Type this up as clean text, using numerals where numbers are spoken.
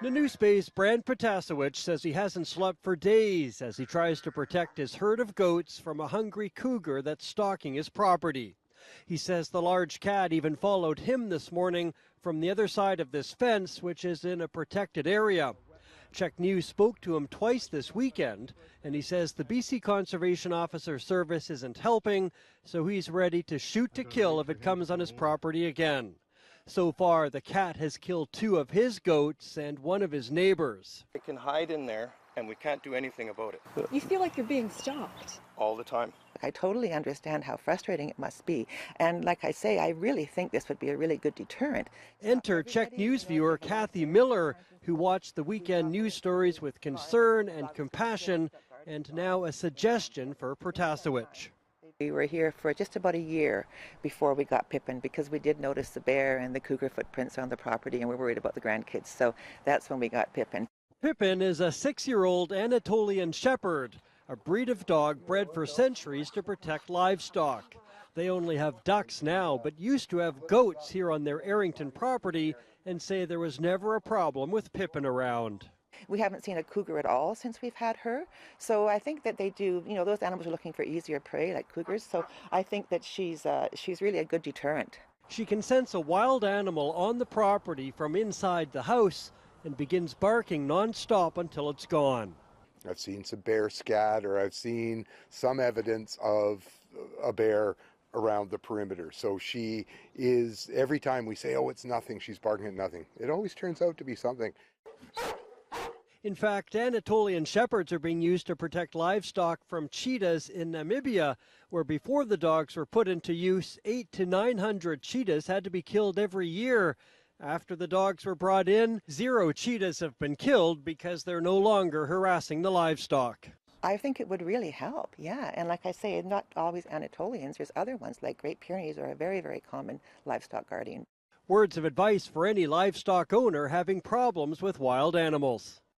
Nanoose Bay's Brant Protasiewich says he hasn't slept for days as he tries to protect his herd of goats from a hungry cougar that's stalking his property. He says the large cat even followed him this morning from the other side of this fence, which is in a protected area. Check News spoke to him twice this weekend, and he says the BC Conservation Officer Service isn't helping, so he's ready to shoot to kill if it comes on his property again. So far, the cat has killed 2 of his goats and 1 of his neighbors. It can hide in there, and we can't do anything about it. You feel like you're being stalked. All the time. I totally understand how frustrating it must be. And like I say, I really think this would be a really good deterrent. Enter Check News viewer Kathy Miller, who watched the weekend news stories with concern and compassion, and now a suggestion for Protasiewich. We were here for just about a year before we got Pippin because we did notice the bear and the cougar footprints on the property and we're worried about the grandkids. So that's when we got Pippin. Pippin is a 6-year-old Anatolian Shepherd, a breed of dog bred for centuries to protect livestock. They only have ducks now, but used to have goats here on their Errington property and say there was never a problem with Pippin around. We haven't seen a cougar at all since we've had her. So I think that they do, those animals are looking for easier prey like cougars. So I think that she's really a good deterrent. She can sense a wild animal on the property from inside the house and begins barking nonstop until it's gone. I've seen some bear scat, or I've seen some evidence of a bear around the perimeter. So she is, every time we say, oh, it's nothing, she's barking at nothing. It always turns out to be something. In fact, Anatolian Shepherds are being used to protect livestock from cheetahs in Namibia, where before the dogs were put into use, 800 to 900 cheetahs had to be killed every year. After the dogs were brought in, 0 cheetahs have been killed because they're no longer harassing the livestock. I think it would really help, yeah. And like I say, not always Anatolians. There's other ones like Great Pyrenees are a very, very common livestock guardian. Words of advice for any livestock owner having problems with wild animals.